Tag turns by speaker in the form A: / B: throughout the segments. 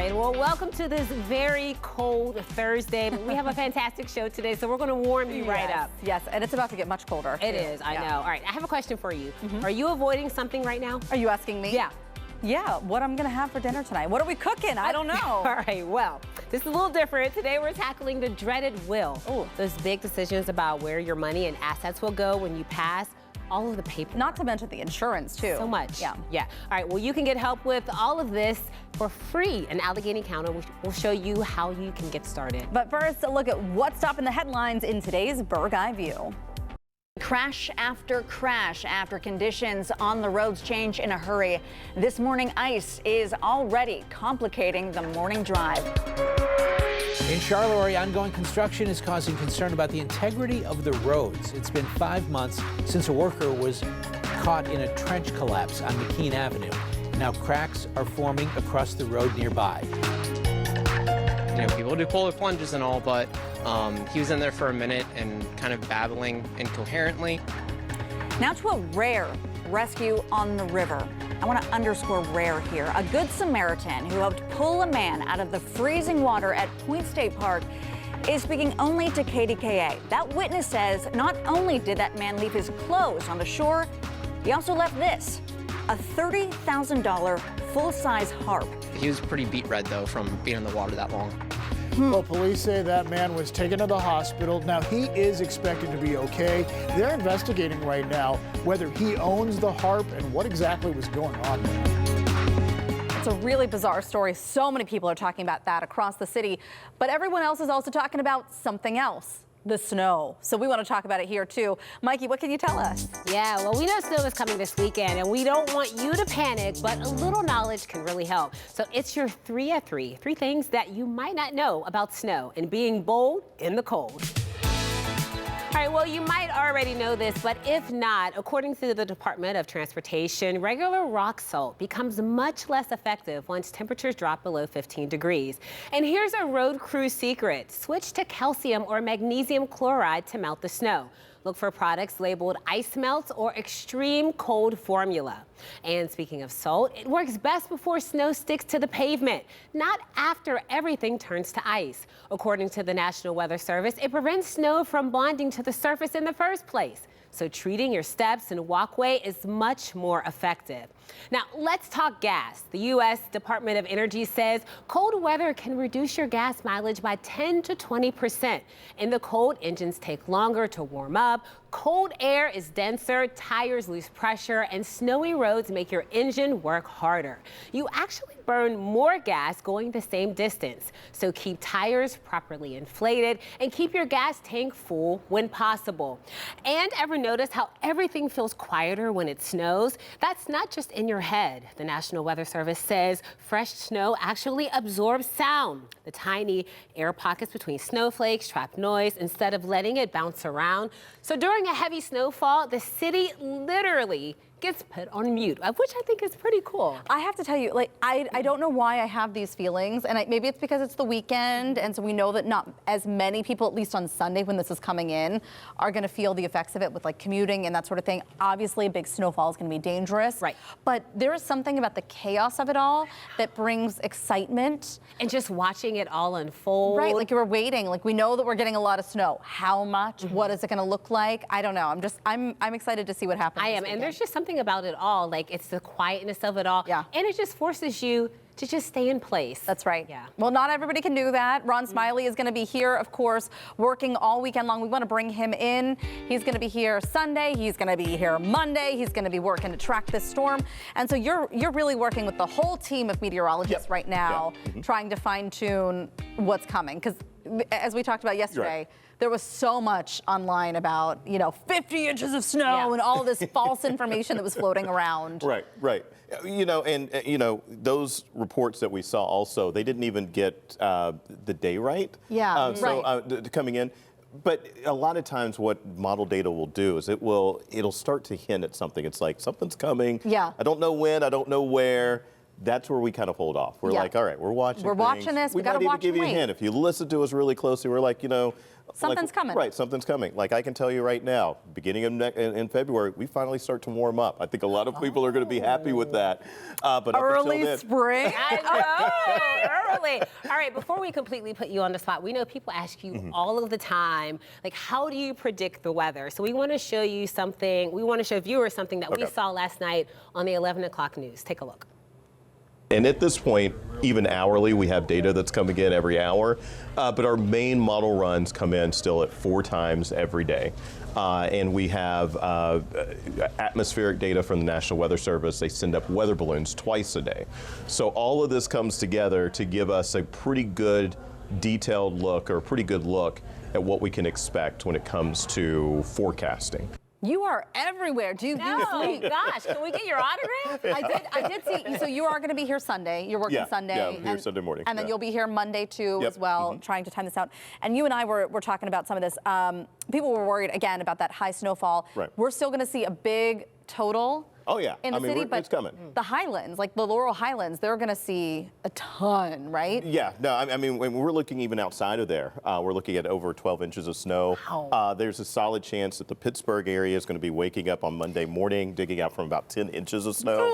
A: right, well, welcome to this very cold Thursday, but we have a fantastic show today, so we're going to warm you right up.
B: Yes, and it's about to get much colder.
A: It is, I know. All right, I have a question for you. Are you avoiding something right now?
B: Are you asking me?
A: Yeah.
B: Yeah, what I'm going to have for dinner tonight. What are we cooking? I don't know.
A: All right, well, this is a little different. Today we're tackling the dreaded will.
B: Ooh.
A: Those big decisions about where your money and assets will go when you pass. All of the paperwork.
B: Not to mention the insurance, too.
A: So much.
B: Yeah.
A: Yeah. All right, well, you can get help with all of this for free. In Allegheny County, we'll show you how you can get started.
B: But first, a look at what's topping the headlines in today's Bird's Eye View.
C: Crash after conditions on the roads change in a hurry. This morning, ice is already complicating the morning drive.
D: In Charleroi, ongoing construction is causing concern about the integrity of the roads. It's been 5 months since a worker was caught in a trench collapse on McKean Avenue. Now cracks are forming across the road nearby.
E: You know, people do polar plunges and all, but he was in there for a minute and kind of babbling incoherently.
C: Now to a rare rescue on the river. I want to underscore rare here. A good Samaritan who helped pull a man out of the freezing water at Point State Park is speaking only to KDKA. That witness says not only did that man leave his clothes on the shore, he also left this, a $30,000 full-size harp.
E: He was pretty beat red, though, from being in the water that long.
F: Well, police say that man was taken to the hospital. Now, he is expected to be okay. They're investigating right now whether he owns the harp and what exactly was going on there.
B: It's a really bizarre story. So many people are talking about that across the city, but everyone else is also talking about something else. The snow. So we want to talk about it here too. Mikey, what can you tell us?
A: Yeah, well, we know snow is coming this weekend, and we don't want you to panic, but a little knowledge can really help. So it's your 3 at 3. 3 things that you might not know about snow and being bold in the cold. All right, well, you might already know this, but if not, according to the Department of Transportation, regular rock salt becomes much less effective once temperatures drop below 15 degrees. And here's a road crew secret. Switch to calcium or magnesium chloride to melt the snow. Look for products labeled ice melt or extreme cold formula. And speaking of salt, it works best before snow sticks to the pavement, not after everything turns to ice. According to the National Weather Service, it prevents snow from bonding to the surface in the first place. So treating your steps and walkway is much more effective. Now, let's talk gas. The U.S. Department of Energy says cold weather can reduce your gas mileage by 10 to 20%. In the cold, engines take longer to warm up. Cold air is denser, tires lose pressure, and snowy roads make your engine work harder. You actually burn more gas going the same distance. So keep tires properly inflated and keep your gas tank full when possible. And ever notice how everything feels quieter when it snows? That's not just in your head. The National Weather Service says fresh snow actually absorbs sound. The tiny air pockets between snowflakes trap noise instead of letting it bounce around. So during a heavy snowfall, the city literally gets put on mute, which I think is pretty cool.
B: I have to tell you, like, I don't know why I have these feelings, and maybe it's because it's the weekend, and so we know that not as many people, at least on Sunday when this is coming in, are going to feel the effects of it with like commuting and that sort of thing. Obviously, a big snowfall is going to be dangerous,
A: right?
B: But there is something about the chaos of it all that brings excitement.
A: And just watching it all unfold.
B: Right, like you were waiting, like we know that we're getting a lot of snow. How much? What is it going to look like? I don't know. I'm excited to see what happens.
A: I am, and there's just something about it all, like it's the quietness of it all.
B: Yeah.
A: And it just forces you to just stay in place.
B: That's right.
A: Yeah.
B: Well, not everybody can do that. Ron Smiley is going to be here, of course, working all weekend long. We want to bring him in. He's going to be here Sunday. He's going to be here Monday. He's going to be working to track this storm. And so you're really working with the whole team of meteorologists right now, trying to fine tune what's coming. Because as we talked about yesterday, there was so much online about, 50 inches of snow and all this false information that was floating around.
G: Right. Those reports that we saw also, they didn't even get the day right.
B: Yeah,
G: coming in. But a lot of times what model data will do is it'll start to hint at something. It's like something's coming.
B: Yeah.
G: I don't know when, I don't know where. That's where we kind of hold off. We're like, all right, we're watching.
B: We're watching this. We got to watch.
G: We might even give you a hint. If you listen to us really closely, we're like,
B: Something's coming.
G: Right, something's coming. Like I can tell you right now, beginning of in February, we finally start to warm up. I think a lot of people are going to be happy with that. But
B: Early
G: up until then,
B: spring.
A: I know, early. All right, before we completely put you on the spot, we know people ask you all of the time, like, how do you predict the weather? So we want to show you something, we want to show viewers something that we saw last night on the 11 o'clock news. Take a look.
G: And at this point, even hourly, we have data that's coming in every hour. But our main model runs come in still at 4 times every day. And we have atmospheric data from the National Weather Service. They send up weather balloons twice a day. So all of this comes together to give us a pretty good detailed look, or a pretty good look at what we can expect when it comes to forecasting.
B: You are everywhere. Do you sleep?
A: Gosh, can we get your autograph?
B: I did see. So you are going to be here Sunday. You're working Sunday.
G: Yeah, I'm here Sunday morning.
B: And then you'll be here Monday too as well, trying to time this out. And you and I were talking about some of this. People were worried again about that high snowfall.
G: Right.
B: We're still going to see a big total.
G: Oh yeah,
B: in the city, but
G: it's coming.
B: The Highlands, like the Laurel Highlands, they're going to see a ton, right?
G: Yeah, no, I mean, when we're looking even outside of there, we're looking at over 12 inches of snow.
B: Wow.
G: There's a solid chance that the Pittsburgh area is going to be waking up on Monday morning, digging out from about 10 inches of snow.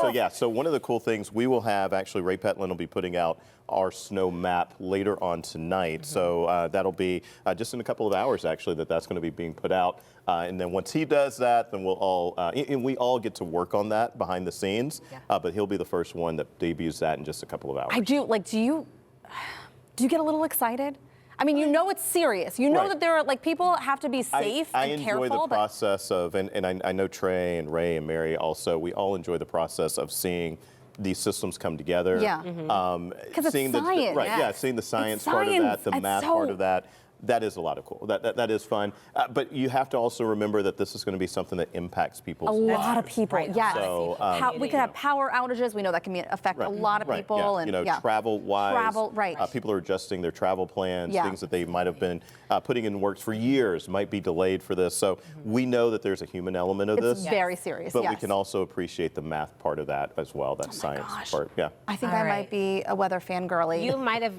G: So yeah, so one of the cool things we will have, actually, Ray Petlin will be putting out our snow map later on tonight. So that'll be just in a couple of hours, actually, that's going to be being put out. And then once he does that, then we'll all, and we all get to work on that behind the scenes. But he'll be the first one that debuts that in just a couple of hours.
B: I do. Like, do you get a little excited? I mean, you know it's serious. You know that there are, like, people have to be safe and careful.
G: I enjoy the process of, and I know Trey and Ray and Mary also, we all enjoy the process of seeing these systems come together.
B: Yeah. Because
G: seeing
B: it's science.
G: Right, yeah, seeing the science part of that, the math part of that. That is a lot of cool. That is fun. But you have to also remember that this is going to be something that impacts people's lives.
B: A lot of people, yes.
G: So,
B: we could have power outages. We know that can affect a lot of people.
G: And,
B: and
G: travel-wise,
B: right.
G: People are adjusting their travel plans.
B: Yeah.
G: Things that they might have been putting in works for years might be delayed for this. So we know that there's a human element of this.
B: It's very serious,
G: But we can also appreciate the math part of that as well, that science part. Yeah.
B: I think I might be a weather fangirly.
A: You might have,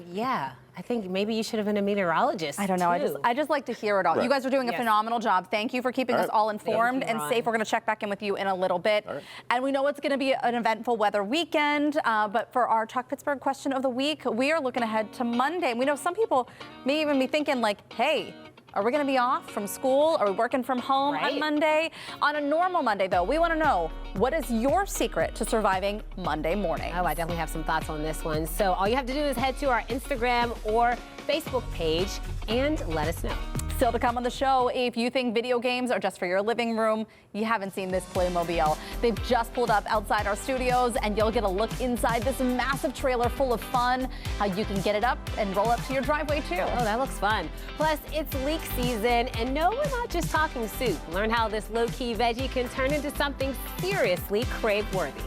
A: I think maybe you should have been a meteorologist.
B: I don't know. I just like to hear it all. You guys are doing a phenomenal job. Thank you for keeping us all informed and safe. We're going to check back in with you in a little bit. And we know it's going to be an eventful weather weekend. But for our Talk Pittsburgh question of the week, we are looking ahead to Monday. We know some people may even be thinking like, hey, are we going to be off from school? Are we working from home on Monday? On a normal Monday, though, we want to know, what is your secret to surviving Monday morning?
A: Oh, I definitely have some thoughts on this one. So all you have to do is head to our Instagram or Facebook page and let us know.
B: Still to come on the show, if you think video games are just for your living room, you haven't seen this Playmobil. They've just pulled up outside our studios, and you'll get a look inside this massive trailer full of fun, how you can get it up and roll up to your driveway, too.
A: Oh, that looks fun. Plus, it's leek season, and no, we're not just talking soup. Learn how this low-key veggie can turn into something seriously crave-worthy.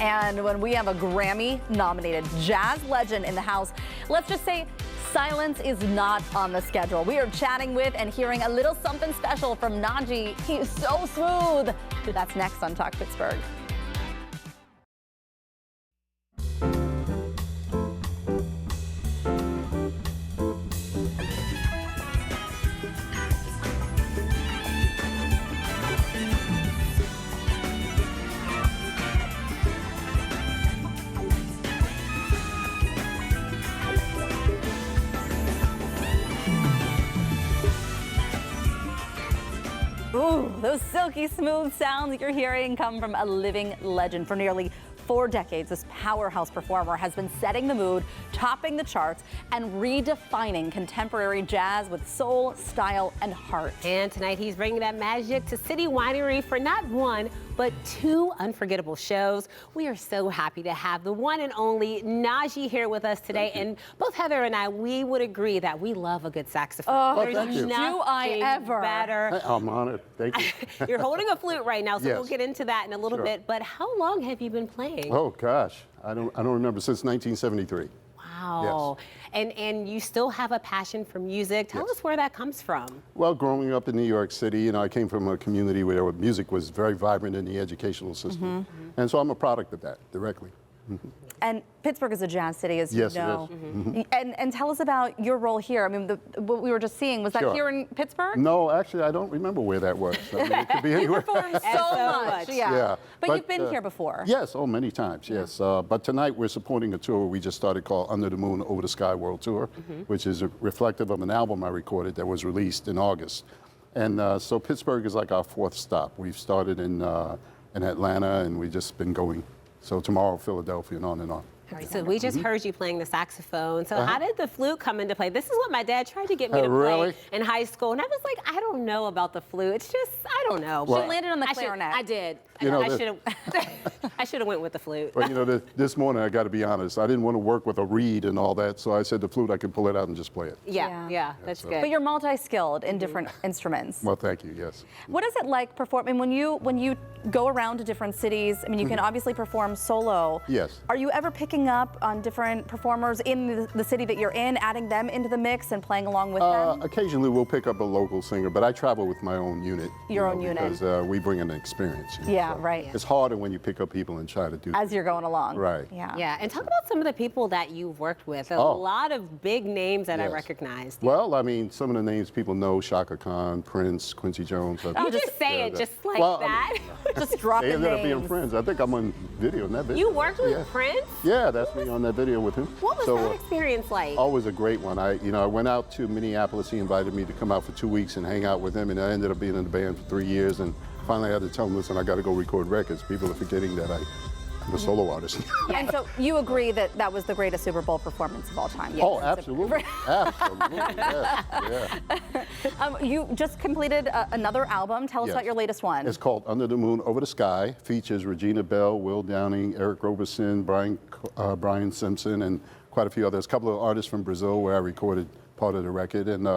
B: And when we have a Grammy-nominated jazz legend in the house, let's just say silence is not on the schedule. We are chatting with and hearing a little something special from Najee. He is so smooth. That's next on Talk Pittsburgh. Ooh, those silky smooth sounds you're hearing come from a living legend. For nearly 4 decades, this powerhouse performer has been setting the mood, topping the charts, and redefining contemporary jazz with soul, style, and heart.
A: And tonight he's bringing that magic to City Winery for not one, but 2 unforgettable shows. We are so happy to have the one and only Najee here with us today. And both Heather and I, we would agree that we love a good saxophone.
B: Oh,
A: There's
B: thank you. Do I ever?
A: Better.
H: I'm honored. Thank you.
A: You're holding a flute right now, so
H: Yes.
A: we'll get into that in a little bit. But how long have you been playing?
H: Oh gosh, I don't remember, since 1973.
A: Wow. And you still have a passion for music. Tell us where that comes from.
H: Well, growing up in New York City, I came from a community where music was very vibrant in the educational system. And so I'm a product of that directly.
B: And Pittsburgh is a jazz city, as
H: Yes,
B: you know.
H: it is. Mm-hmm.
B: And tell us about your role here. I mean, what we were just seeing, was that
H: Sure.
B: here in Pittsburgh?
H: No, actually, I don't remember where that was. I mean, it could be anywhere.
B: Performed so much. Yeah.
H: Yeah,
B: But you've been here before.
H: Yes, many times, yes. But tonight we're supporting a tour we just started called Under the Moon, Over the Sky World Tour, which is reflective of an album I recorded that was released in August. And so Pittsburgh is like our fourth stop. We've started in Atlanta, and we've just been going. So tomorrow, Philadelphia, and on and on.
A: All right, so we just heard you playing the saxophone. So how did the flute come into play? This is what my dad tried to get me to
H: Really?
A: play in high school. And I was like, I don't know about the flute. It's just, I don't know.
B: She landed on the clarinet.
A: I did.
H: You know,
A: I should have went with the flute.
H: But you know, this morning, I got to be honest, I didn't want to work with a reed and all that, so I said the flute, I could pull it out and just play it.
A: Yeah, that's good.
B: But you're multi-skilled in different instruments.
H: Well, thank you, yes.
B: What is it like performing when you go around to different cities? I mean, you can obviously perform solo.
H: Yes.
B: Are you ever picking up on different performers in the city that you're in, adding them into the mix and playing along with them?
H: Occasionally, we'll pick up a local singer, but I travel with my own unit.
B: Your own unit.
H: Because we bring an experience. You know,
B: Yeah,
H: so
B: right.
H: It's harder when you pick up people and try to do
B: As you're going along.
H: Right.
B: Yeah.
A: Yeah, and talk about some of the people that you've worked with. A lot of big names that I
H: Yes.
A: recognized.
H: Well, I mean, some of the names people know: Shaka Khan, Prince, Quincy Jones.
A: You just say it just like
H: Well, I
A: that.
B: Just dropping
H: They ended up
B: names.
H: being friends. I think I'm on video in that video.
A: You worked with
H: Yeah.
A: Prince?
H: Yeah, that's me on that video with him.
A: What was
H: So,
A: that experience like?
H: Always a great one. I went out to Minneapolis. He invited me to come out for 2 weeks and hang out with him, and I ended up being in the band for 3 years. And finally, I had to tell him, listen, I got to go record records. People are forgetting that I'm a solo artist.
B: And so you agree that that was the greatest Super Bowl performance of all time?
H: Oh, absolutely. Absolutely. Yes. Yeah.
B: You just completed another album. Tell us
H: Yes.
B: about your latest one.
H: It's called Under the Moon, Over the Sky. Features Regina Bell, Will Downing, Eric Roberson, Brian Simpson, and quite a few others. A couple of artists from Brazil where I recorded part of the record. And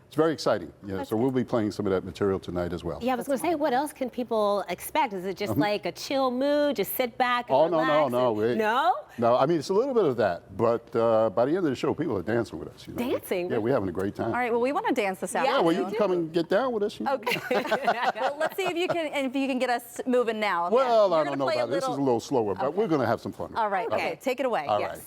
H: it's very exciting. Yeah, so we'll be playing some of that material tonight as well.
A: Yeah, I was going to say, what else can people expect? Is it just like a chill mood, just sit back and
H: Oh,
A: relax?
H: no.
A: No?
H: No, I mean, it's a little bit of that. But by the end of the show, people are dancing with us. You know?
A: Dancing?
H: Yeah, we're having a great time.
B: All right, well, we want to dance this
H: Yeah,
B: afternoon.
H: well, you can come and get down with us. You know?
B: Okay. Well, let's see if you can get us moving now.
H: Well,
B: You're
H: I
B: gonna
H: don't know
B: play
H: about it. This is a little slower, but we're going to have some fun.
B: All right, okay, take it away.
H: All
B: Yes.
H: right.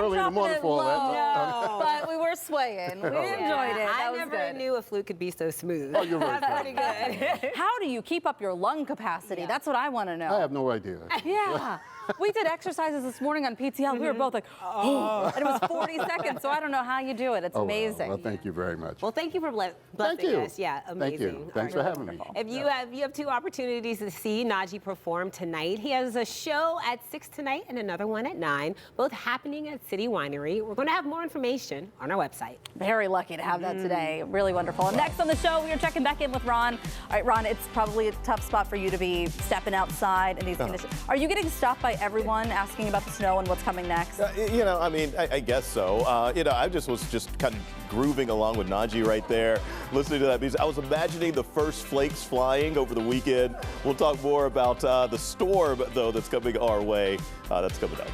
H: early in the morning for all that.
B: No, but we were swaying. We enjoyed it. That
A: I
B: was
A: never
B: good.
A: knew a flute could be so smooth.
H: Oh, you're right.
A: That's pretty good.
B: How do you keep up your lung capacity? That's what I want to know.
H: I have no idea.
B: Yeah. We did exercises this morning on PTL. We were both like, oh, and it was 40 seconds, so I don't know how you do it. It's
H: Oh, wow.
B: amazing.
H: Well, thank you very much.
A: Well, thank you for blessing
H: you.
A: us. Yeah, amazing.
H: Thank you. Thanks for having me.
A: If you have two opportunities to see Najee perform tonight. He has a show at 6 tonight and another one at 9, both happening at City Winery. We're going to have more information on our website.
B: Very lucky to have that today. Really wonderful. And next on the show, we are checking back in with Ron. All right, Ron, it's probably a tough spot for you to be stepping outside in these conditions. Are you getting stopped by by everyone asking about the snow and what's coming next?
G: You know, I mean, I guess so. You know, I was just kind of grooving along with Najee right there, listening to that music. I was imagining the first flakes flying over the weekend. We'll talk more about the storm, though, that's coming our way. That's coming up.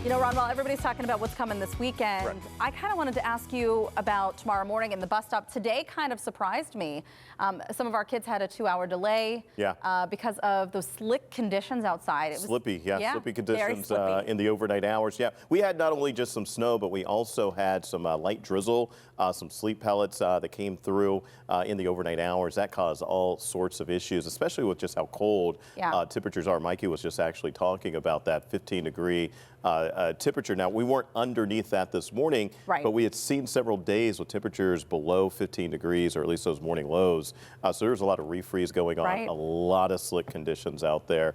B: You know, Ron, while everybody's talking about what's coming this weekend,
G: Right.
B: I kind of wanted to ask you about tomorrow morning and the bus stop. Today kind of surprised me. Some of our kids had a 2-hour delay because of those slick conditions outside. It was
G: Slippy, slippy
B: very
G: conditions
B: slippy.
G: in the overnight hours. Yeah, we had not only just some snow, but we also had some light drizzle, some sleet pellets that came through in the overnight hours. That caused all sorts of issues, especially with just how cold temperatures are. Mikey was just actually talking about that 15-degree temperature. Now, we weren't underneath that this morning, but we had seen several days with temperatures below 15 degrees, or at least those morning lows. So there's a lot of refreeze going on, a lot of slick conditions out there.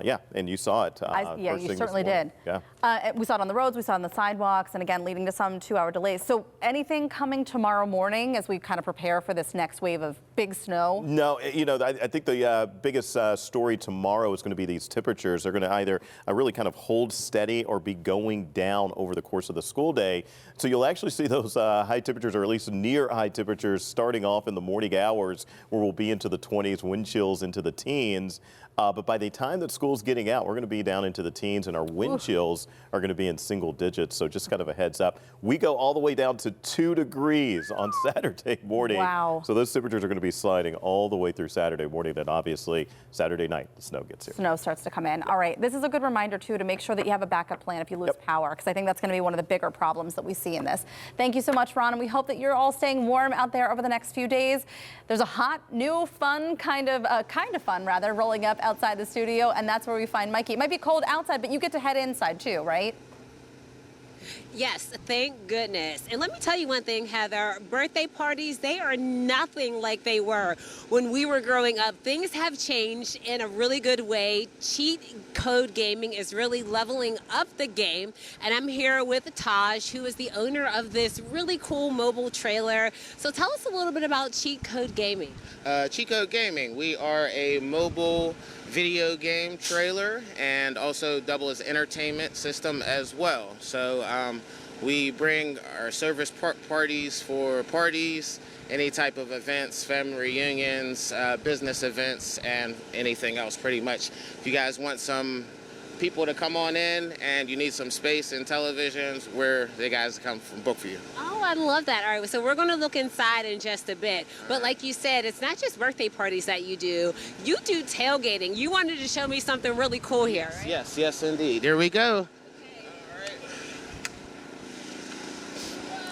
G: Yeah, and you saw it.
B: Yeah, you certainly did.
G: Yeah.
B: We saw it on the roads, we saw it on the sidewalks, and again, leading to some 2-hour delays. So anything coming tomorrow morning as we kind of prepare for this next wave of big snow?
G: No, you know, I think the biggest story tomorrow is going to be these temperatures. They're going to either really kind of hold steady or be going down over the course of the school day. So you'll actually see those high temperatures, or at least near high temperatures, starting off in the morning hours, where we'll be into the 20s, wind chills into the teens. But by the time that school's getting out, we're going to be down into the teens, and our wind chills are going to be in single digits. So just kind of a heads up. We go all the way down to 2 degrees on Saturday morning.
B: Wow.
G: So those temperatures are going to be sliding all the way through Saturday morning. Then obviously Saturday night, the snow gets here.
B: Snow starts to come in. All right. This is a good reminder, too, to make sure that you have a backup plan if you lose power, because I think that's going to be one of the bigger problems that we see in this. Thank you so much, Ron, and we hope that you're all staying warm out there over the next few days. There's a hot, new, fun, kind of fun, rolling up outside the studio, and that's where we find Mikey. It might be cold outside, but you get to head inside too, right?
A: Yes, thank goodness. And let me tell you one thing, Heather, birthday parties, they are nothing like they were when we were growing up. Things have changed in a really good way. Cheat code gaming is really leveling up the game. And I'm here with Taj, who is the owner of this really cool mobile trailer. So tell us a little bit about Cheat Code Gaming.
I: Cheat Code Gaming, we are a mobile video game trailer and also double as entertainment system as well. So we bring our service parties for parties, any type of events, family reunions, business events, and anything else pretty much. If you guys want some people to come on in and you need some space and televisions, where the guys come from book for you.
A: Oh, I love that. All right, so we're going to look inside in just a bit. But like you said, it's not just birthday parties that you do. You do tailgating. You wanted to show me something really cool here, right?
I: Yes, yes, indeed. Here we go.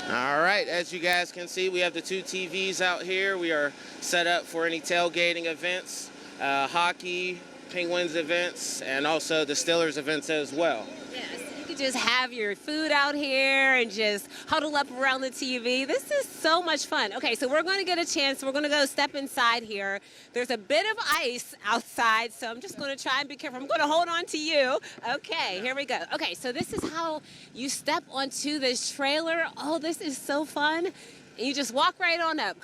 I: All right, as you guys can see, we have the 2 TVs out here. We are set up for any tailgating events, hockey, Penguins events, and also the Steelers events as well.
A: Yes, you could just have your food out here and just huddle up around the TV. This is so much fun. Okay, so we're going to get a chance. We're going to go step inside here. There's a bit of ice outside, so I'm just going to try and be careful. I'm going to hold on to you. Okay, here we go. Okay, so this is how you step onto this trailer. Oh, this is so fun. And you just walk right on up.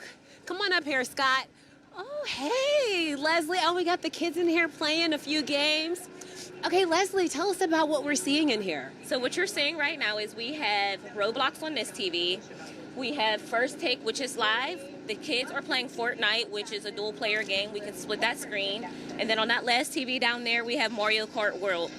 A: Come on up here, Scott. Oh, hey, Leslie. Oh, we got the kids in here playing a few games. Okay, Leslie, tell us about what we're seeing in here.
J: So what you're seeing right now is we have Roblox on this TV. We have First Take, which is live. The kids are playing Fortnite, which is a dual player game. We can split that screen. And then on that last TV down there, we have Mario Kart World.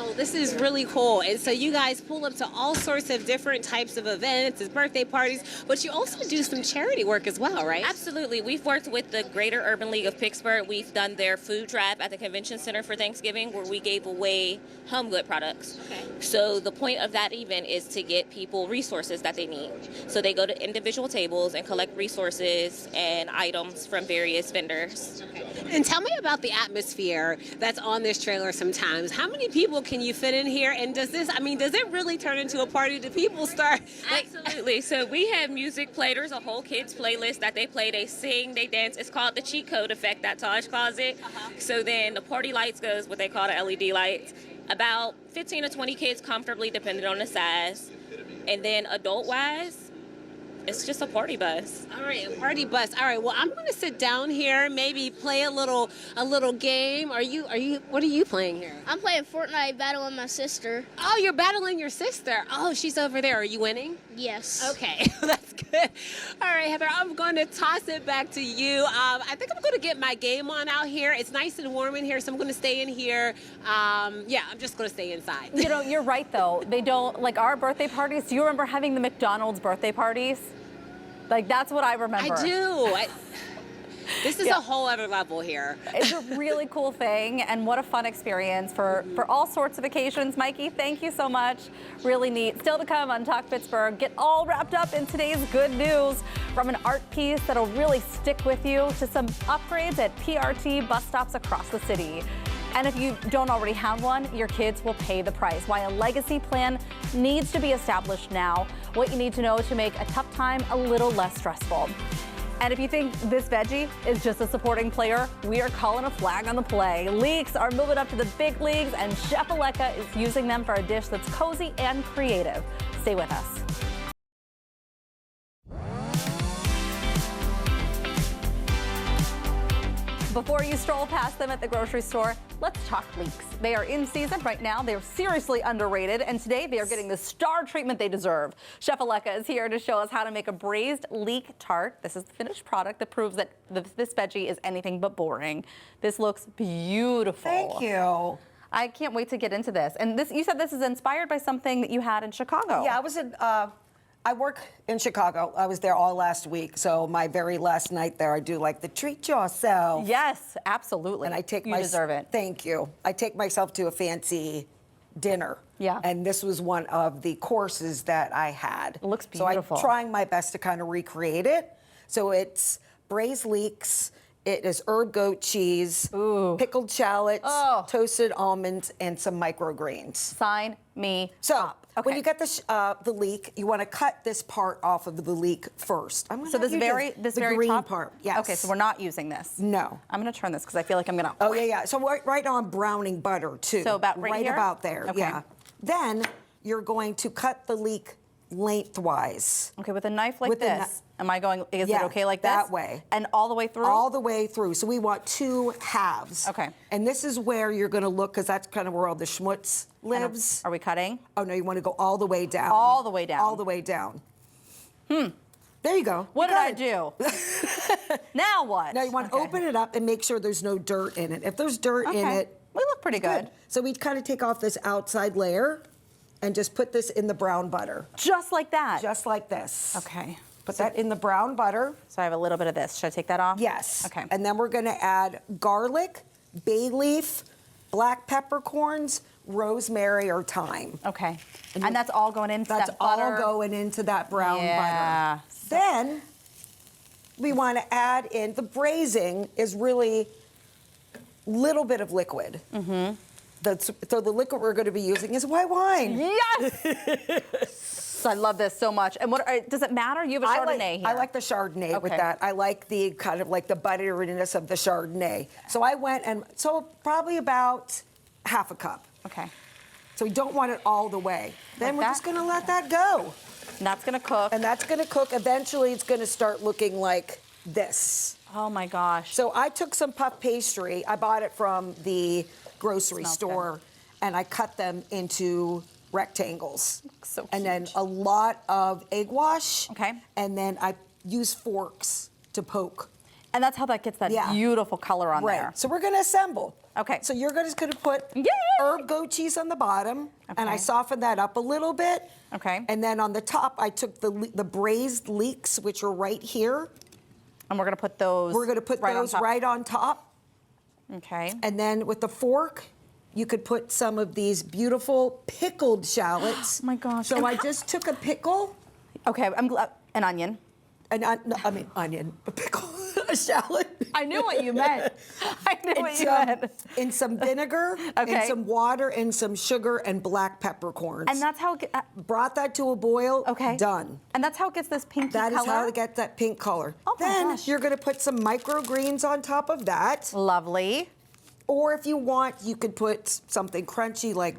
A: Oh, this is really cool. And so you guys pull up to all sorts of different types of events, it's birthday parties, but you also do some charity work as well, right?
J: Absolutely. We've worked with the Greater Urban League of Pittsburgh. We've done their food drive at the convention center for Thanksgiving, where we gave away home good products.
A: Okay.
J: So the point of that event is to get people resources that they need. So they go to individual tables and collect resources and items from various vendors.
A: Okay. And tell me about the atmosphere that's on this trailer sometimes. How many people can you fit in here? And does it really turn into a party? Do people start?
J: Absolutely. So we have music played. There's a whole kids playlist that they play. They sing, they dance. It's called the cheat code effect that Taj calls it. So then the party lights goes, what they call the LED lights. About 15 to 20 kids comfortably, depending on the size. And then adult-wise, it's just a party bus.
A: All right, a party bus. All right, well, I'm going to sit down here, maybe play a little game. What are you playing here?
K: I'm playing Fortnite battling my sister.
A: Oh, you're battling your sister. Oh, she's over there. Are you winning?
K: Yes.
A: Okay, that's good. All right, Heather, I'm going to toss it back to you. I think I'm going to get my game on out here. It's nice and warm in here, so I'm going to stay in here. Yeah, I'm just going to stay inside.
B: You know, you're right, though. They don't, like our birthday parties, do you remember having the McDonald's birthday parties? Like, that's what I remember.
A: I do. This is a whole other level here.
B: It's a really cool thing, and what a fun experience for all sorts of occasions. Mikey, thank you so much. Really neat. Still to come on Talk Pittsburgh. Get all wrapped up in today's good news, from an art piece that'll really stick with you to some upgrades at PRT bus stops across the city. And if you don't already have one, your kids will pay the price. Why a legacy plan needs to be established now. What you need to know to make a tough time a little less stressful. And if you think this veggie is just a supporting player, we are calling a flag on the play. Leeks are moving up to the big leagues, and Chef Aleka is using them for a dish that's cozy and creative. Stay with us. Before you stroll past them at the grocery store, let's talk leeks. They are in season right now. They're seriously underrated, and today they are getting the star treatment they deserve. Chef Aleka is here to show us how to make a braised leek tart. This is the finished product that proves that this veggie is anything but boring. This looks beautiful.
L: Thank you.
B: I can't wait to get into this. And this, you said this is inspired by something that you had in Chicago.
L: Yeah, I work in Chicago. I was there all last week, so my very last night there, I do like the treat yourself.
B: Yes, absolutely.
L: And I take
B: you deserve it.
L: Thank you. I take myself to a fancy dinner.
B: Yeah.
L: And this was one of the courses that I had.
B: It looks beautiful.
L: So I'm trying my best to kind of recreate it. So it's braised leeks. It is herb goat cheese, pickled shallots, toasted almonds, and some microgreens.
B: Sign me up. Okay.
L: When you get the leek, you want to cut this part off of the leek first.
B: So this very
L: green
B: top
L: part. Yes.
B: Okay, so we're not using this.
L: No.
B: I'm going to turn this because I feel like I'm going to.
L: Oh yeah. So right on browning butter too.
B: So about right here?
L: about there.
B: Okay.
L: Yeah. Then you're going to cut the leek lengthwise.
B: Okay, with a knife like this. Am I going? Is it okay like this?
L: That way.
B: And all the way through?
L: All the way through. So we want two halves.
B: Okay.
L: And this is where you're going to look, because that's kind of where all the schmutz lives.
B: Are we cutting?
L: Oh no, you want to go all the way down.
B: All the way down.
L: All the way down. There you go.
B: What did I do? Now what?
L: Now you want to open it up and make sure there's no dirt in it. If there's dirt in it,
B: we look pretty good.
L: So we kind of take off this outside layer and just put this in the brown butter.
B: Just like that?
L: Just like this.
B: Okay.
L: Put that in the brown butter.
B: So I have a little bit of this. Should I take that off?
L: Yes.
B: Okay.
L: And then we're going to add garlic, bay leaf, black peppercorns, rosemary or thyme.
B: Okay. And that's all going into that butter?
L: That's all going into that brown butter. Then we want to add in, the braising is really little bit of liquid. Mm-hmm. So the liquid we're going to be using is white wine.
B: Yes! I love this so much. And what does it matter? You have a Chardonnay here.
L: I like the Chardonnay with that. I like the kind of like the butteriness of the Chardonnay. So I went probably about half a cup.
B: Okay.
L: So we don't want it all the way. Then we're just going to let that go.
B: And that's going to cook.
L: And that's going to cook. Eventually it's going to start looking like this.
B: Oh my gosh.
L: So I took some puff pastry. I bought it from the grocery store, and I cut them into rectangles.
B: So cute.
L: And then a lot of egg wash.
B: Okay.
L: And then I use forks to poke.
B: And that's how that gets that beautiful color on there.
L: So we're going to assemble.
B: Okay.
L: So you're just going to put herb goat cheese on the bottom, and I softened that up a little bit.
B: Okay.
L: And then on the top, I took the braised leeks, which are right here.
B: And we're going to put those
L: right on top.
B: Okay.
L: And then with the fork, you could put some of these beautiful pickled shallots.
B: Oh my gosh.
L: So I just took a pickle.
B: Okay, I'm glad. An onion.
L: Onion, a pickle, a shallot.
B: I knew what you meant. I knew what you meant.
L: In some vinegar, and some water, and some sugar, and black peppercorns.
B: And that's how it
L: brought that to a boil. Okay. Done.
B: And that's how it gets this pinky color?
L: That is how it gets that pink color.
B: Oh my
L: then
B: gosh.
L: you're going to put some microgreens on top of that.
B: Lovely.
L: Or if you want, you could put something crunchy like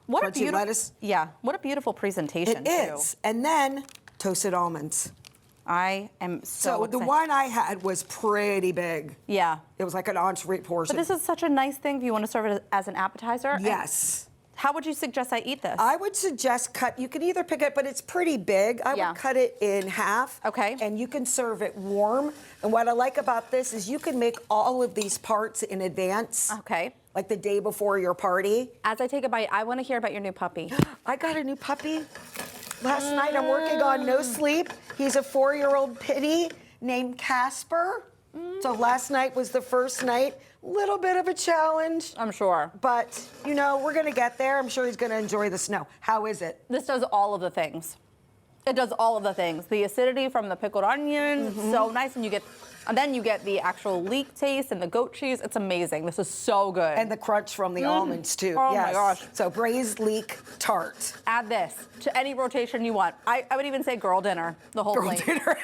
L: crunchy lettuce.
B: Yeah. What a beautiful presentation,
L: It is. And then toasted almonds.
B: I am so
L: the
B: excited.
L: one I had was pretty big.
B: Yeah.
L: It was like an entree portion.
B: But this is such a nice thing if you want to serve it as an appetizer.
L: Yes.
B: How would you suggest I eat this?
L: I would suggest you can either pick it, but it's pretty big. I would cut it in half.
B: Okay.
L: And you can serve it warm. And what I like about this is you can make all of these parts in advance.
B: Okay.
L: Like the day before your party.
B: As I take a bite, I want to hear about your new puppy.
L: I got a new puppy last night. I'm working on No Sleep. He's a 4-year-old pitty named Casper. So last night was the first night. Little bit of a challenge.
B: I'm sure.
L: But, you know, we're going to get there. I'm sure he's going to enjoy the snow. How is it?
B: This does all of the things. It does all of the things. The acidity from the pickled onions, so nice, and then you get the actual leek taste and the goat cheese. It's amazing. This is so good.
L: And the crunch from the almonds, too.
B: Oh,
L: yes.
B: my gosh.
L: So braised leek tart.
B: Add this to any rotation you want. I would even say girl dinner, the whole thing.
L: Dinner.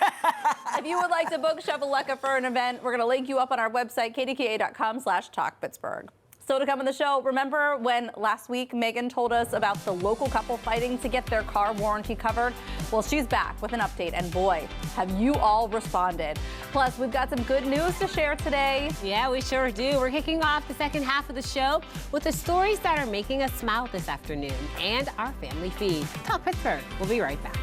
B: If you would like to book Chef Aleka for an event, we're going to link you up on our website, kdka.com/talkpittsburgh. So to come on the show, remember when last week Megan told us about the local couple fighting to get their car warranty covered? Well, she's back with an update, and boy, have you all responded. Plus, we've got some good news to share today.
A: Yeah, we sure do. We're kicking off the second half of the show with the stories that are making us smile this afternoon and our family feed. Talk Pittsburgh. We'll be right back.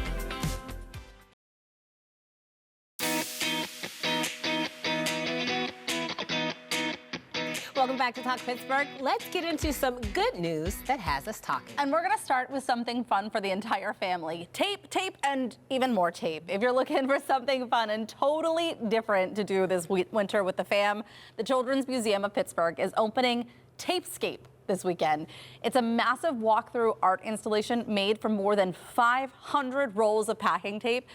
A: Welcome back to Talk Pittsburgh. Let's get into some good news that has us talking.
B: And we're going to start with something fun for the entire family. Tape, and even more tape. If you're looking for something fun and totally different to do this winter with the fam, the Children's Museum of Pittsburgh is opening Tapescape this weekend. It's a massive walkthrough art installation made from more than 500 rolls of packing tape.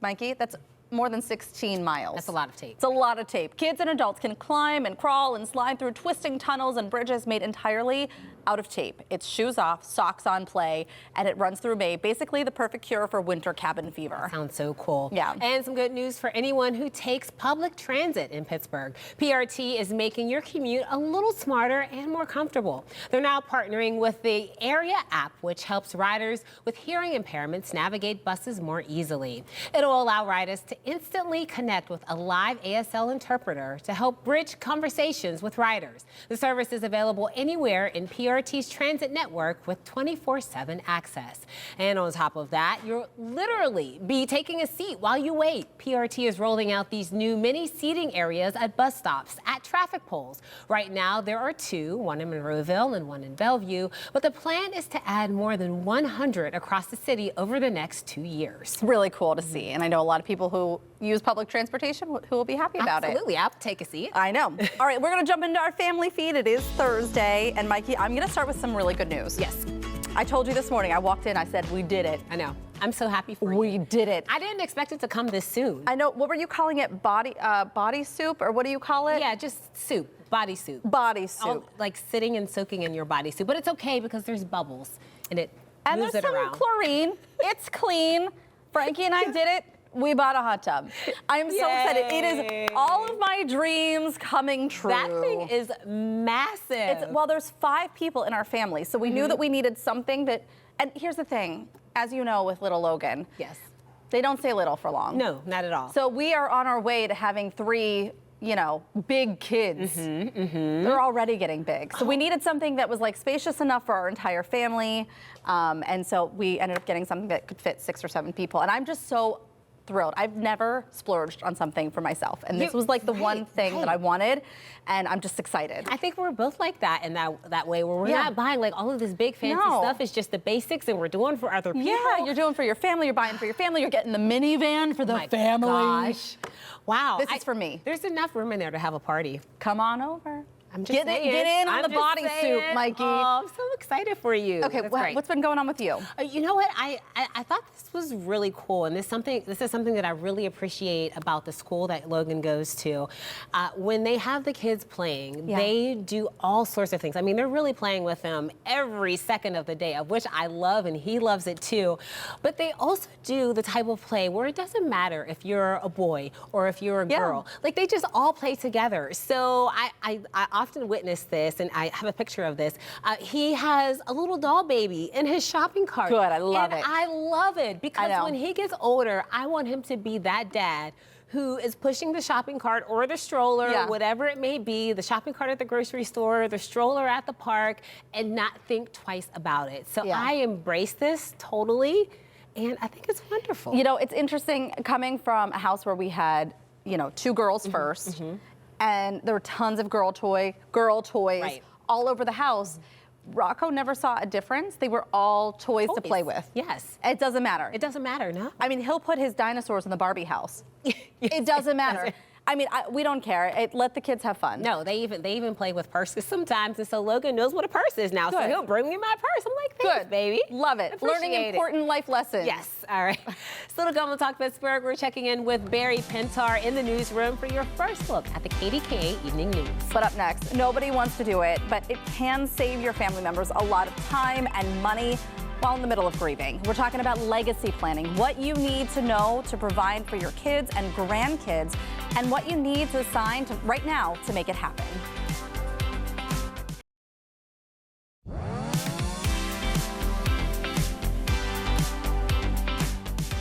B: Mikey, that's more than 16 miles.
A: That's a lot of tape.
B: It's a lot of tape. Kids and adults can climb and crawl and slide through twisting tunnels and bridges made entirely out of tape. It's shoes off, socks on play, and it runs through May. Basically the perfect cure for winter cabin fever.
A: Sounds so cool.
B: Yeah.
A: And some good news for anyone who takes public transit in Pittsburgh. PRT is making your commute a little smarter and more comfortable. They're now partnering with the Area app, which helps riders with hearing impairments navigate buses more easily. It'll allow riders to instantly connect with a live ASL interpreter to help bridge conversations with riders. The service is available anywhere in PRT's transit network with 24/7 access. And on top of that, you'll literally be taking a seat while you wait. PRT is rolling out these new mini seating areas at bus stops, at traffic poles. Right now, there are 2, one in Monroeville and one in Bellevue, but the plan is to add more than 100 across the city over the next 2 years.
B: It's really cool to see, and I know a lot of people who use public transportation who will be happy about it.
A: Absolutely, I'll take a seat.
B: I know. All right, we're going to jump into our family feed. It is Thursday, and Mikey, I'm going to start with some really good news.
A: Yes.
B: I told you this morning, I walked in, I said, we did it.
A: I know. I'm so happy for you.
B: We did it.
A: I didn't expect it to come this soon.
B: I know. What were you calling it? Body soup, or what do you call it?
A: Yeah, just soup. Body soup.
B: Body soup.
A: Like sitting and soaking in your body soup. But it's okay because there's bubbles and it
B: And
A: moves
B: there's
A: it
B: some
A: around.
B: chlorine. It's clean. Frankie and I did it. We bought a hot tub. I am so excited. It is all of my dreams coming true.
A: That thing is massive.
B: Well, there's 5 people in our family, so we knew that we needed something that, and here's the thing, as you know with little Logan.
A: Yes.
B: They don't stay little for long.
A: No, not at all.
B: So we are on our way to having 3, big kids. They're already getting big. So we needed something that was like spacious enough for our entire family. And so we ended up getting something that could fit 6 or 7 people. And I'm just so thrilled. I've never splurged on something for myself. And this was like the one thing that I wanted. And I'm just excited.
A: I think we're both like that in that way where we're not buying like all of this big fancy stuff. It's just the basics and we're doing for other people.
B: Yeah, you're doing for your family. You're buying for your family. You're getting the minivan for the family.
A: Gosh. Wow.
B: This is for me.
A: There's enough room in there to have a party.
B: Come on over.
A: I'm just saying.
B: Get in on the
A: just
B: bodysuit,
A: saying.
B: Mikey.
A: Oh, I'm so excited for you.
B: Okay,
A: That's great.
B: what's been going on with you?
A: You know what? I thought this was really cool, and this is something that I really appreciate about the school that Logan goes to. When they have the kids playing, they do all sorts of things. I mean, they're really playing with them every second of the day, of which I love, and he loves it too. But they also do the type of play where it doesn't matter if you're a boy or if you're a girl. Like, they just all play together. So I often witness this, and I have a picture of this. He has a little doll baby in his shopping cart.
B: Good, I love
A: and
B: it.
A: I love it because
B: know.
A: when he gets older, I want him to be that dad who is pushing the shopping cart or the stroller, whatever it may be, the shopping cart at the grocery store, the stroller at the park, and not think twice about it. So I embrace this totally, and I think it's wonderful.
B: You know, it's interesting coming from a house where we had, you know, 2 girls first, and there were tons of girl toys all over the house. Rocco never saw a difference. They were all toys to play with.
A: Yes.
B: It doesn't matter.
A: It doesn't matter, no.
B: I mean, he'll put his dinosaurs in the Barbie house. It doesn't matter. I mean, we don't care. Let the kids have fun.
A: No, they even play with purses sometimes, and so Logan knows what a purse is now.
B: Good.
A: So he'll bring me my purse. I'm like, thanks, baby.
B: Love it. Learning important life lessons.
A: Yes. All right. Still to come on Talk Pittsburgh, we're checking in with Barry Pintar in the newsroom for your first look at the KDKA Evening News.
B: But up next, nobody wants to do it, but it can save your family members a lot of time and money while in the middle of grieving. We're talking about legacy planning, what you need to know to provide for your kids and grandkids, and what you need to sign right now to make it happen.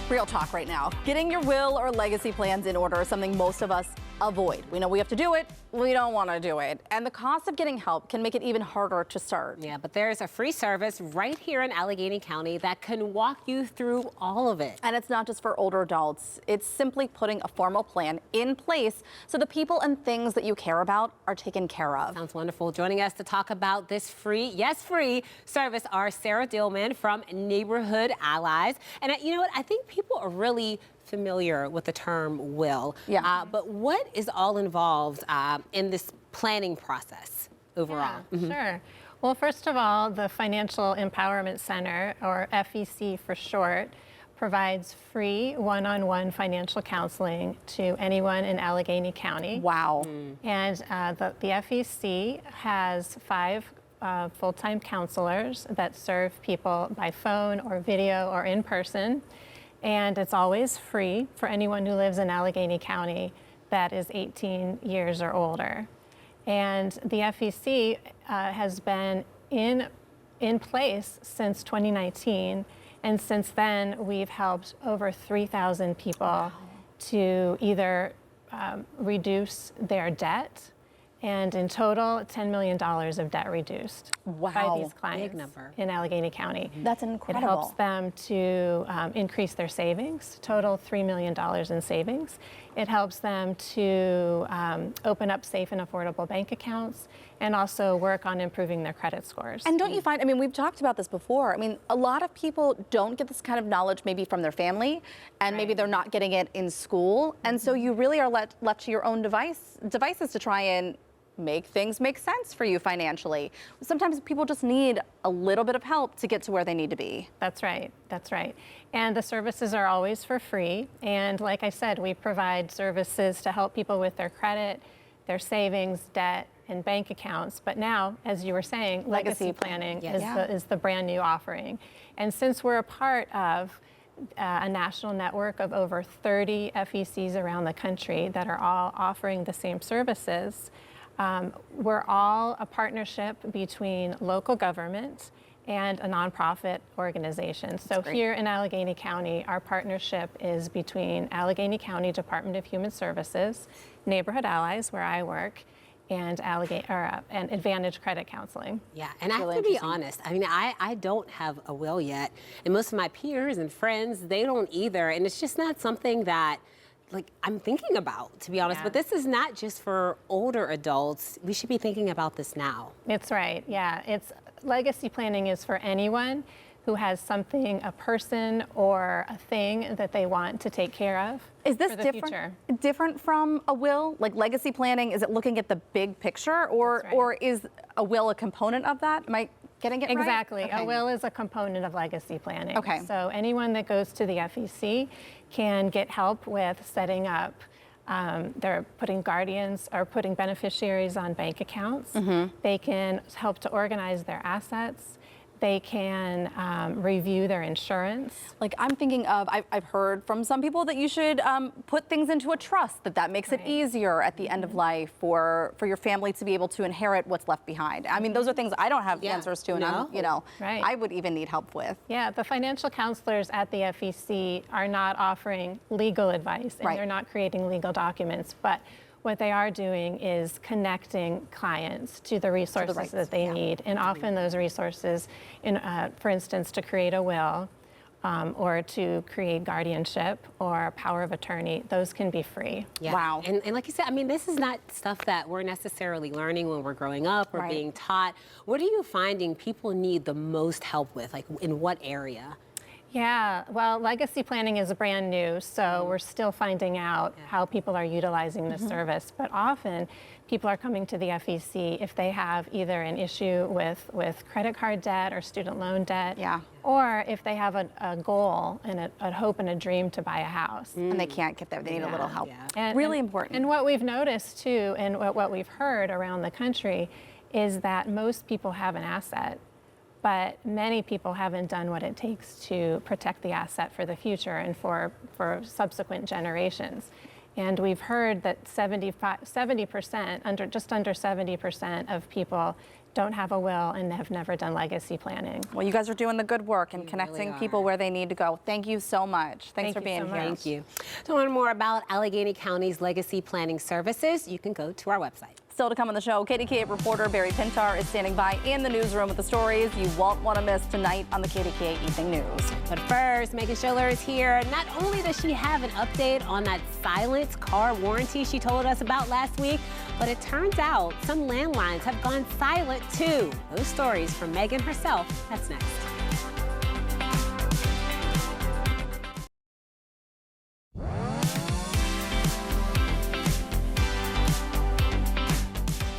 B: Real talk right now. Getting your will or legacy plans in order is something most of us avoid. We know we have to do it, we don't want to do it. And the cost of getting help can make it even harder to start.
A: Yeah, but there's a free service right here in Allegheny County that can walk you through all of it.
B: And it's not just for older adults. It's simply putting a formal plan in place so the people and things that you care about are taken care of.
A: Sounds wonderful. Joining us to talk about this free service are Sarah Dillman from Neighborhood Allies. And you know what? I think people are really familiar with the term will.
B: Yeah.
A: But what is all involved in this planning process overall?
M: Yeah, Sure. Well, first of all, the Financial Empowerment Center, or FEC for short, provides free one-on-one financial counseling to anyone in Allegheny County.
B: Wow.
M: And the FEC has 5 full-time counselors that serve people by phone or video or in person. And it's always free for anyone who lives in Allegheny County that is 18 years or older. And the FEC has been in place since 2019. And since then, we've helped over 3,000 people to either reduce their debt, and in total, $10 million of debt reduced by these clients in Allegheny County.
B: That's incredible.
M: It helps them to increase their savings, total $3 million in savings. It helps them to open up safe and affordable bank accounts, and also work on improving their credit scores.
B: And don't you find, I mean, we've talked about this before. I mean, a lot of people don't get this kind of knowledge maybe from their family, and maybe they're not getting it in school. And so you really are left to your own devices to try and make things make sense for you financially. Sometimes people just need a little bit of help to get to where they need to be.
M: That's right. That's right. And the services are always for free. And like I said, we provide services to help people with their credit, their savings, debt, and bank accounts. But now, as you were saying, legacy planning is the brand new offering. And since we're a part of a national network of over 30 FECs around the country that are all offering the same services, we're all a partnership between local government and a nonprofit organization. So here in Allegheny County, our partnership is between Allegheny County Department of Human Services, Neighborhood Allies, where I work, and Advantage Credit Counseling.
A: Yeah, and I have to be honest. I mean, I don't have a will yet, and most of my peers and friends, they don't either, and it's just not something that I'm thinking about, to be honest. But this is not just for older adults. We should be thinking about this now.
M: It's right, yeah. Legacy planning is for anyone who has something, a person or a thing that they want to take care of.
B: Is this
M: for the future.
B: different from a will? Like legacy planning, is it looking at the big picture, or is a will a component of that? Am I getting it right?
M: Exactly.
B: Okay.
M: A will is a component of legacy planning.
B: Okay.
M: So anyone that goes to the FEC can get help with setting up, they're putting guardians or putting beneficiaries on bank accounts. They can help to organize their assets. They can review their insurance.
B: Like I'm thinking of, I've heard from some people that you should put things into a trust, that makes it easier at the end of life for your family to be able to inherit what's left behind. I mean, those are things I don't have answers to, and I would even need help with.
M: Yeah, the financial counselors at the FEC are not offering legal advice, and they're not creating legal documents, but what they are doing is connecting clients to the resources that they need. And often those resources, for instance, to create a will or to create guardianship or power of attorney, those can be free.
A: Yeah. Wow. And like you said, I mean, this is not stuff that we're necessarily learning when we're growing up or being taught. What are you finding people need the most help with? Like in what area?
M: Yeah, well, legacy planning is brand new, so we're still finding out how people are utilizing the service. But often, people are coming to the FEC if they have either an issue with credit card debt or student loan debt, or if they have a goal and a hope and a dream to buy a house.
B: And they can't get there, they need a little help.
M: And,
B: really important.
M: And what we've noticed too, and what we've heard around the country, is that most people have an asset, but many people haven't done what it takes to protect the asset for the future and for subsequent generations. And we've heard that 70%, just under 70% of people don't have a will and have never done legacy planning.
B: Well, you guys are doing the good work and connecting people where they need to go. Thank you so much. Thanks for being here.
A: Thank you. To learn more about Allegheny County's legacy planning services, you can go to our website.
B: Still to come on the show, KDKA reporter Barry Pintar is standing by in the newsroom with the stories you won't want to miss tonight on the KDKA Evening News.
A: But first, Megan Schiller is here. Not only does she have an update on that silent car warranty she told us about last week, but it turns out some landlines have gone silent too. Those stories from Megan herself, that's next.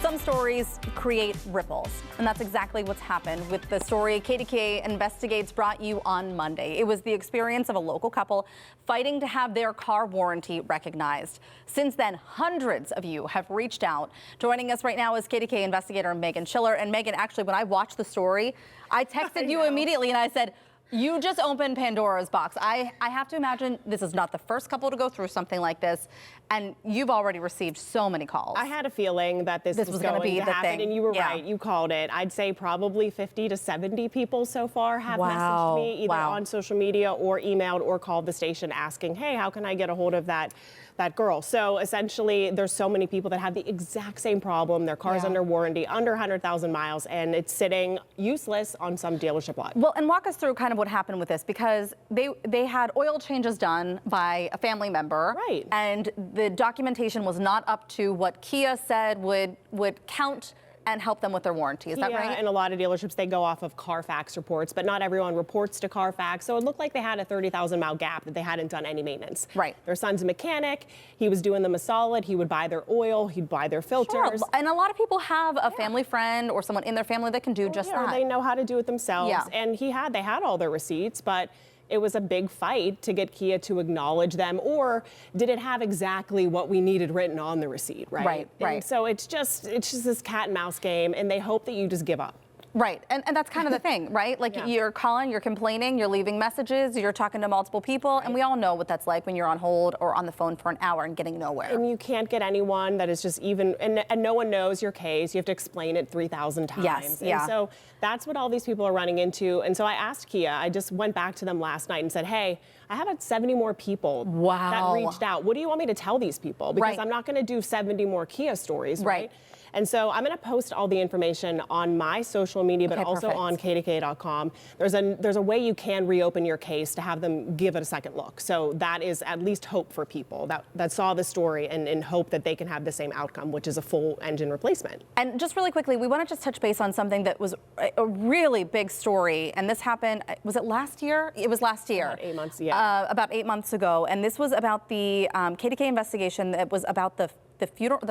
B: Some stories create ripples, and that's exactly what's happened with the story KDKA Investigates brought you on Monday. It was the experience of a local couple fighting to have their car warranty recognized. Since then, hundreds of you have reached out. Joining us right now is KDKA investigator Megan Schiller. And Megan, actually, when I watched the story, I texted you immediately and I said, you just opened Pandora's box. I have to imagine this is not the first couple to go through something like this, and you've already received so many calls.
N: I had a feeling that this was going to be the thing. And you were right, you called it. I'd say probably 50 to 70 people so far have messaged me either on social media or emailed or called the station asking, hey, how can I get a hold of that girl? So essentially, there's so many people that have the exact same problem. Their car's under warranty, under 100,000 miles, and it's sitting useless on some dealership lot.
B: Well, and walk us through kind of what happened with this, because they had oil changes done by a family member. Right. And the documentation was not up to what Kia said would count and help them with their warranty. Is that right?
N: Yeah, and a lot of dealerships, they go off of Carfax reports, but not everyone reports to Carfax. So it looked like they had a 30,000 mile gap that they hadn't done any maintenance. Right. Their son's a mechanic. He was doing them a solid. He would buy their oil. He'd buy their filters.
B: Sure. And a lot of people have a family friend or someone in their family that can do just that.
N: They know how to do it themselves. Yeah. And they had all their receipts, but it was a big fight to get Kia to acknowledge them, or did it have exactly what we needed written on the receipt, right? And so it's just this cat and mouse game, and they hope that you just give up.
B: Right, and that's kind of the thing, right? Like you're calling, you're complaining, you're leaving messages, you're talking to multiple people, and we all know what that's like when you're on hold or on the phone for an hour and getting nowhere.
N: And you can't get anyone that is just even, and no one knows your case. You have to explain it 3,000 times.
B: Yes,
N: and so that's what all these people are running into. And so I asked Kia, I just went back to them last night and said, hey, I have about 70 more people that reached out. What do you want me to tell these people? Because I'm not going to do 70 more Kia stories, right? And so I'm going to post all the information on my social media, but also on KDKA.com. There's a way you can reopen your case to have them give it a second look. So that is at least hope for people that saw the story and hope that they can have the same outcome, which is a full engine replacement.
B: And just really quickly, we want to just touch base on something that was a really big story. And this happened, was it last year? It was last year.
N: About 8 months, yeah.
B: About 8 months ago. And this was about the KDKA investigation that was about the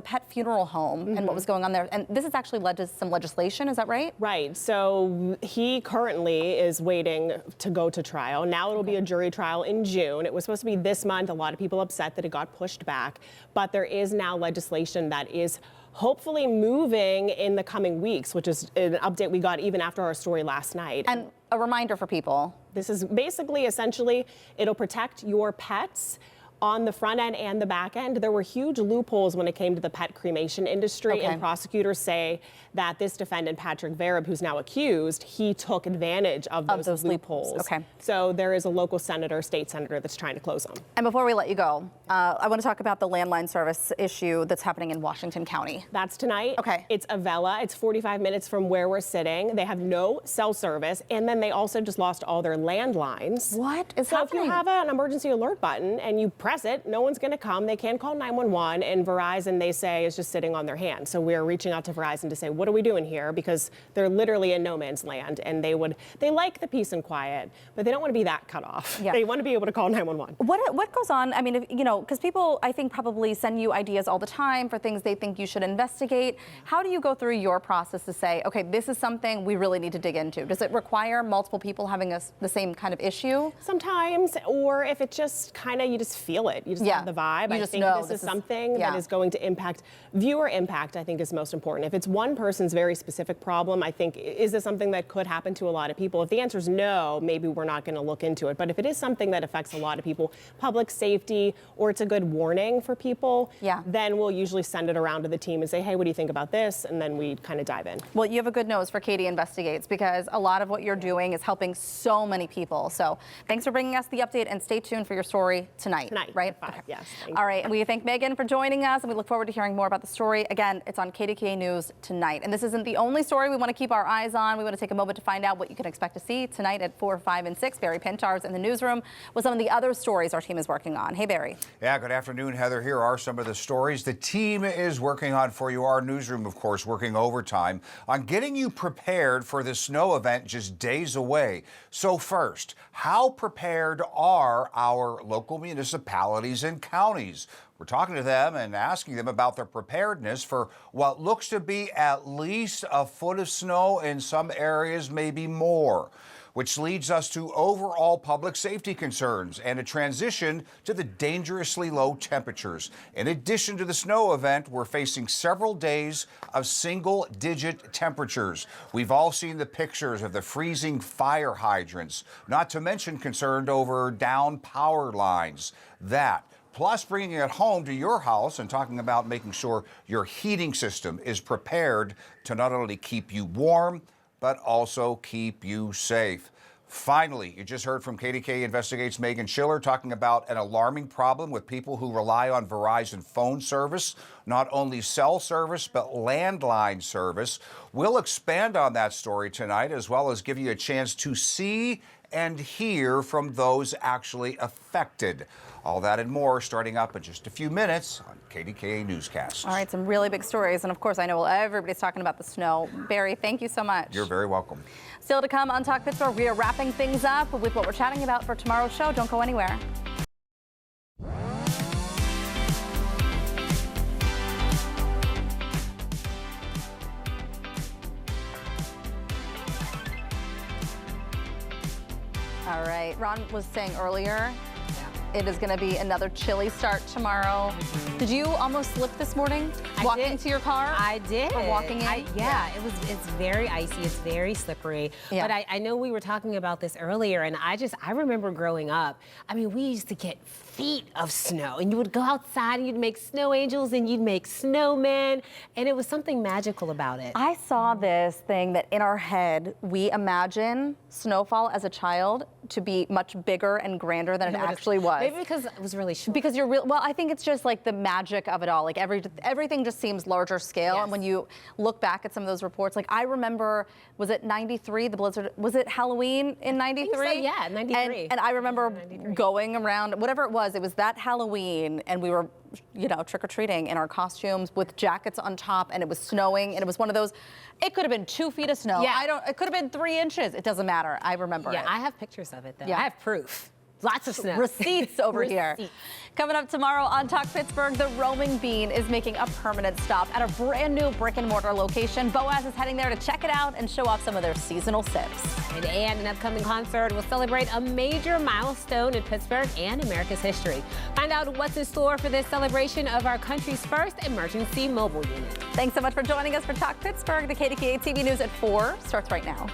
B: pet funeral home and what was going on there. And this has actually led to some legislation, is that right?
N: Right. So he currently is waiting to go to trial. Now it'll be a jury trial in June. It was supposed to be this month. A lot of people upset that it got pushed back. But there is now legislation that is hopefully moving in the coming weeks, which is an update we got even after our story last night.
B: And a reminder for people.
N: This is basically, essentially, it'll protect your pets on the front end and the back end. There were huge loopholes when it came to the pet cremation industry, and prosecutors say that this defendant, Patrick Vereb, who's now accused, he took advantage of those loopholes.
B: Okay.
N: So there is a local senator, state senator, that's trying to close them.
B: And before we let you go, I want to talk about the landline service issue that's happening in Washington County.
N: That's tonight.
B: Okay.
N: It's Avella. It's 45 minutes from where we're sitting. They have no cell service, and then they also just lost all their landlines.
B: What is
N: happening? So if you have an emergency alert button and you press it, no one's going to come. They can call 911, and Verizon, they say, is just sitting on their hands. So we're reaching out to Verizon to say, what are we doing here? Because they're literally in no man's land, and they like the peace and quiet, but they don't want to be that cut off.
B: Yeah.
N: They want to be able to call 911.
B: What goes on? I mean, because people, I think, probably send you ideas all the time for things they think you should investigate. How do you go through your process to say, okay, this is something we really need to dig into? Does it require multiple people having the same kind of issue?
N: Sometimes, or if it just kind of, you just feel it. You just have the vibe. I think this is something that is going to impact, viewer impact, I think, is most important. If it's one person's very specific problem, I think, is this something that could happen to a lot of people? If the answer is no, maybe we're not going to look into it. But if it is something that affects a lot of people, public safety, or it's a good warning for people, then we'll usually send it around to the team and say, hey, what do you think about this? And then we kind of dive in.
B: Well, you have a good nose for Katie Investigates, because a lot of what you're doing is helping so many people. So thanks for bringing us the update, and stay tuned for your story tonight. Right?
N: At 5, yes.
B: All right, and we thank Megan for joining us, and we look forward to hearing more about the story. Again, it's on KDKA News tonight. And this isn't the only story we want to keep our eyes on. We want to take a moment to find out what you can expect to see tonight at 4, 5, and 6. Barry Pintar's in the newsroom with some of the other stories our team is working on. Hey, Barry.
O: Yeah, good afternoon, Heather. Here are some of the stories the team is working on for you. Our newsroom, of course, working overtime on getting you prepared for the snow event just days away. So first, how prepared are our local municipalities and counties? We're talking to them and asking them about their preparedness for what looks to be at least a foot of snow, in some areas maybe more, which leads us to overall public safety concerns and a transition to the dangerously low temperatures. In addition to the snow event, we're facing several days of single-digit temperatures. We've all seen the pictures of the freezing fire hydrants, not to mention concerned over down power lines. That, plus bringing it home to your house and talking about making sure your heating system is prepared to not only keep you warm, but also keep you safe. Finally, you just heard from KDKA Investigates Megan Schiller talking about an alarming problem with people who rely on Verizon phone service, not only cell service, but landline service. We'll expand on that story tonight, as well as give you a chance to see and hear from those actually affected. All that and more starting up in just a few minutes on KDKA Newscast.
B: All right, some really big stories. And of course, I know everybody's talking about the snow. Barry, thank you so much.
O: You're very welcome.
B: Still to come on Talk Pittsburgh, we are wrapping things up with what we're chatting about for tomorrow's show. Don't go anywhere. All right, Ron was saying earlier, it is going to be another chilly start tomorrow. Did you almost slip this morning walking to your car?
A: I did.
B: Or walking in?
A: It's very icy. It's very slippery.
B: Yeah.
A: But I know we were talking about this earlier, and I remember growing up, I mean, we used to get feet of snow, and you would go outside and you'd make snow angels and you'd make snowmen, and it was something magical about it.
B: I saw this thing that in our head, we imagine snowfall as a child to be much bigger and grander than it actually was.
A: Maybe because it was really short.
B: Because well, I think it's just like the magic of it all. Like everything just seems larger scale. Yes. And when you look back at some of those reports, like I remember, was it 93, the blizzard? Was it Halloween in 93?
A: So, yeah, 93.
B: And I remember going around, whatever it was that Halloween, and we were, trick-or-treating in our costumes with jackets on top, and it was snowing, and it was one of those, it could have been 2 feet of snow.
A: Yeah.
B: It could have been 3 inches. It doesn't matter. I remember it.
A: I have pictures of it, though.
B: Yeah.
A: I have proof. Lots of snow.
B: Receipts over here.
A: Receipts.
B: Coming up tomorrow on Talk Pittsburgh, the Roaming Bean is making a permanent stop at a brand new brick and mortar location. Boaz is heading there to check it out and show off some of their seasonal sips.
A: And an upcoming concert will celebrate a major milestone in Pittsburgh and America's history. Find out what's in store for this celebration of our country's first emergency mobile unit.
B: Thanks so much for joining us for Talk Pittsburgh. The KDKA TV News at 4 starts right now.